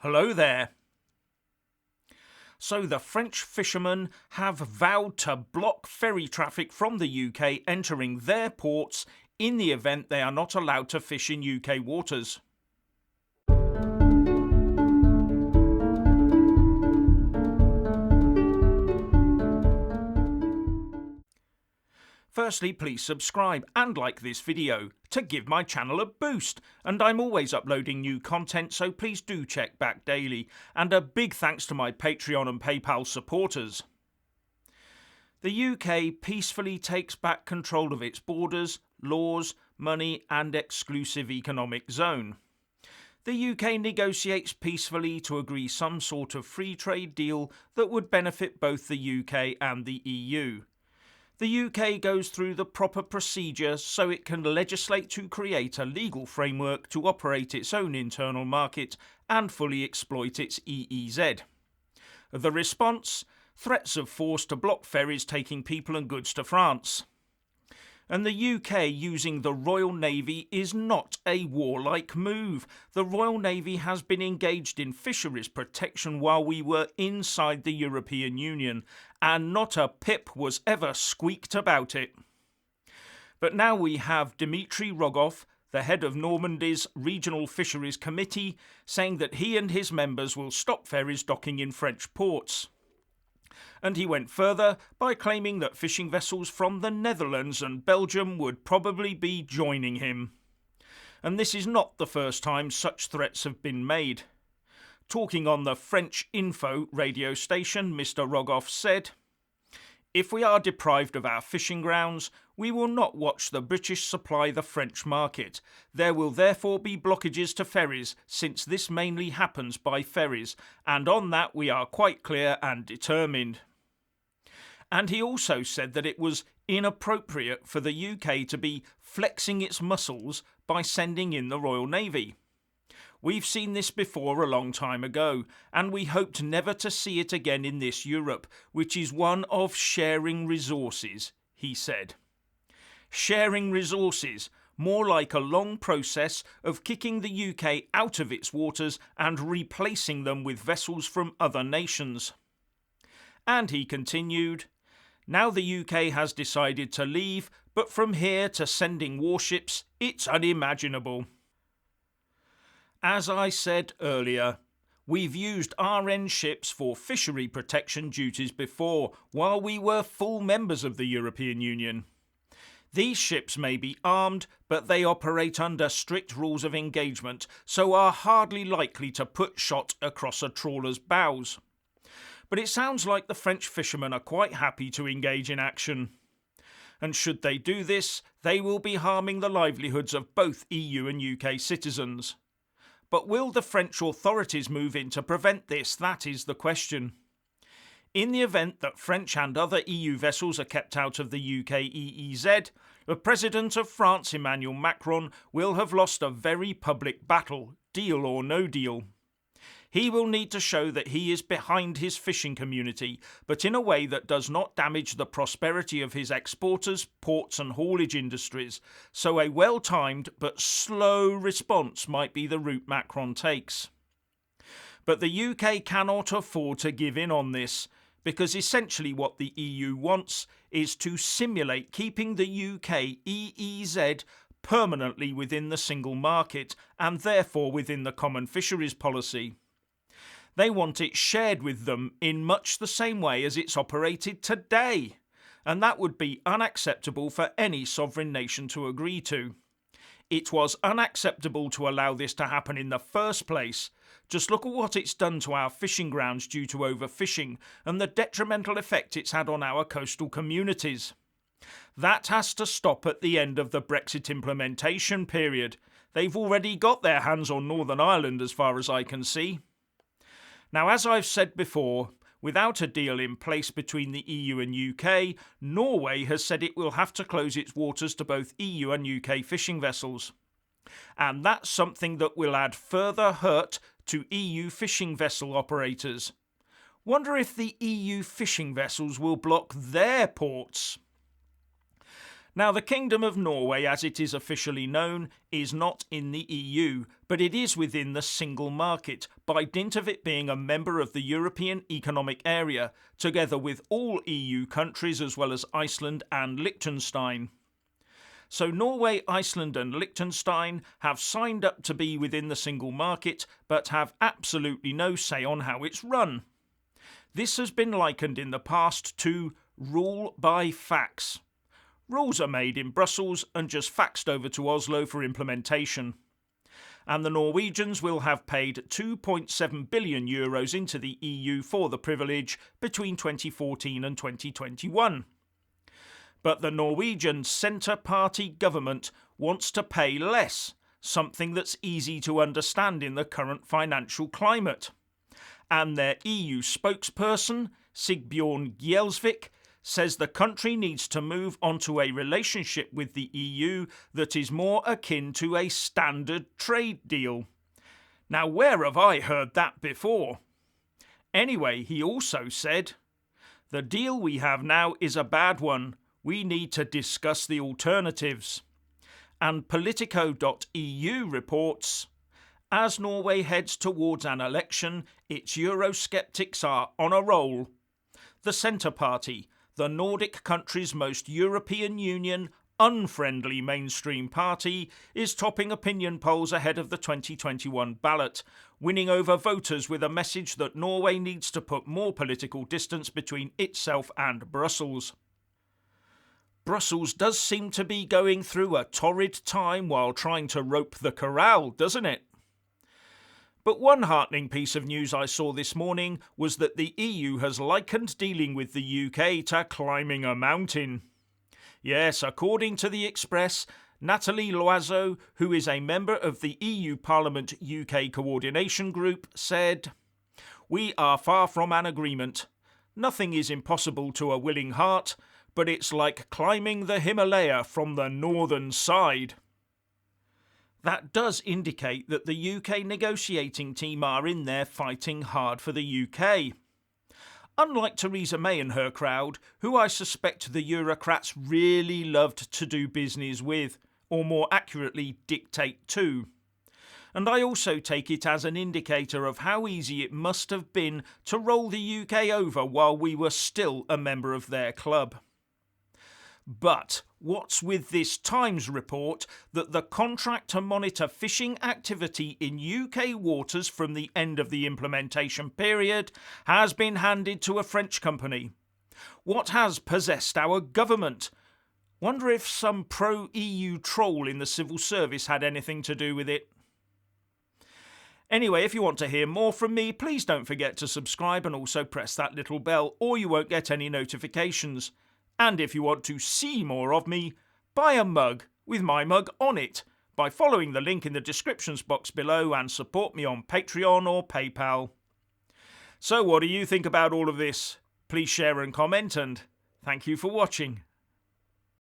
Hello there. So the French fishermen have vowed to block ferry traffic from the UK entering their ports in the event they are not allowed to fish in UK waters. Firstly, please subscribe and like this video to give my channel a boost, and I'm always uploading new content, so please do check back daily, and a big thanks to my Patreon and PayPal supporters. The UK peacefully takes back control of its borders, laws, money and exclusive economic zone. The UK negotiates peacefully to agree some sort of free trade deal that would benefit both the UK and the EU. The UK goes through the proper procedure so it can legislate to create a legal framework to operate its own internal market and fully exploit its EEZ. The response? Threats of force to block ferries taking people and goods to France. And the UK using the Royal Navy is not a warlike move. The Royal Navy has been engaged in fisheries protection while we were inside the European Union, and not a pip was ever squeaked about it. But now we have Dmitry Rogov, the head of Normandy's Regional Fisheries Committee, saying that he and his members will stop ferries docking in French ports. And he went further by claiming that fishing vessels from the Netherlands and Belgium would probably be joining him. And this is not the first time such threats have been made. Talking on the French Info radio station, Mr. Rogov said, "If we are deprived of our fishing grounds, we will not watch the British supply the French market. There will therefore be blockages to ferries, since this mainly happens by ferries, and on that we are quite clear and determined." And he also said that it was inappropriate for the UK to be flexing its muscles by sending in the Royal Navy. "We've seen this before a long time ago, and we hoped never to see it again in this Europe, which is one of sharing resources," he said. Sharing resources, more like a long process of kicking the UK out of its waters and replacing them with vessels from other nations. And he continued, "Now the UK has decided to leave, but from here to sending warships, it's unimaginable." As I said earlier, we've used RN ships for fishery protection duties before, while we were full members of the European Union. These ships may be armed, but they operate under strict rules of engagement, so are hardly likely to put shot across a trawler's bows. But it sounds like the French fishermen are quite happy to engage in action. And should they do this, they will be harming the livelihoods of both EU and UK citizens. But will the French authorities move in to prevent this? That is the question. In the event that French and other EU vessels are kept out of the UK EEZ, the President of France, Emmanuel Macron, will have lost a very public battle, deal or no deal. He will need to show that he is behind his fishing community, but in a way that does not damage the prosperity of his exporters, ports and haulage industries, so a well-timed but slow response might be the route Macron takes. But the UK cannot afford to give in on this, because essentially what the EU wants is to simulate keeping the UK EEZ permanently within the single market, and therefore within the common fisheries policy. They want it shared with them in much the same way as it's operated today, and that would be unacceptable for any sovereign nation to agree to. It was unacceptable to allow this to happen in the first place. Just look at what it's done to our fishing grounds due to overfishing, and the detrimental effect it's had on our coastal communities. That has to stop at the end of the Brexit implementation period. They've already got their hands on Northern Ireland as far as I can see. Now, as I've said before, without a deal in place between the EU and UK, Norway has said it will have to close its waters to both EU and UK fishing vessels. And that's something that will add further hurt to EU fishing vessel operators. Wonder if the EU fishing vessels will block their ports. Now, the Kingdom of Norway, as it is officially known, is not in the EU, but it is within the single market, by dint of it being a member of the European Economic Area, together with all EU countries as well as Iceland and Liechtenstein. So Norway, Iceland and Liechtenstein have signed up to be within the single market, but have absolutely no say on how it's run. This has been likened in the past to rule by fax. Rules are made in Brussels and just faxed over to Oslo for implementation. And the Norwegians will have paid €2.7 billion into the EU for the privilege between 2014 and 2021. But the Norwegian Centre Party government wants to pay less, something that's easy to understand in the current financial climate. And their EU spokesperson, Sigbjørn Gjelsvik, says the country needs to move onto a relationship with the EU that is more akin to a standard trade deal. Now, where have I heard that before? Anyway, he also said, "The deal we have now is a bad one. We need to discuss the alternatives." And Politico.eu reports, as Norway heads towards an election, its Eurosceptics are on a roll. The Centre Party, the Nordic country's most European Union unfriendly mainstream party, is topping opinion polls ahead of the 2021 ballot, winning over voters with a message that Norway needs to put more political distance between itself and Brussels. Brussels does seem to be going through a torrid time while trying to rope the corral, doesn't it? But one heartening piece of news I saw this morning was that the EU has likened dealing with the UK to climbing a mountain. Yes, according to the Express, Nathalie Loiseau, who is a member of the EU Parliament UK Coordination Group, said, "We are far from an agreement. Nothing is impossible to a willing heart, but it's like climbing the Himalaya from the northern side." That does indicate that the UK negotiating team are in there fighting hard for the UK. Unlike Theresa May and her crowd, who I suspect the Eurocrats really loved to do business with, or more accurately, dictate to. And I also take it as an indicator of how easy it must have been to roll the UK over while we were still a member of their club. But what's with this Times report that the contract to monitor fishing activity in UK waters from the end of the implementation period has been handed to a French company? What has possessed our government? Wonder if some pro-EU troll in the civil service had anything to do with it. Anyway, if you want to hear more from me, please don't forget to subscribe and also press that little bell, or you won't get any notifications. And if you want to see more of me, buy a mug with my mug on it by following the link in the descriptions box below and support me on Patreon or PayPal. So what do you think about all of this? Please share and comment, and thank you for watching.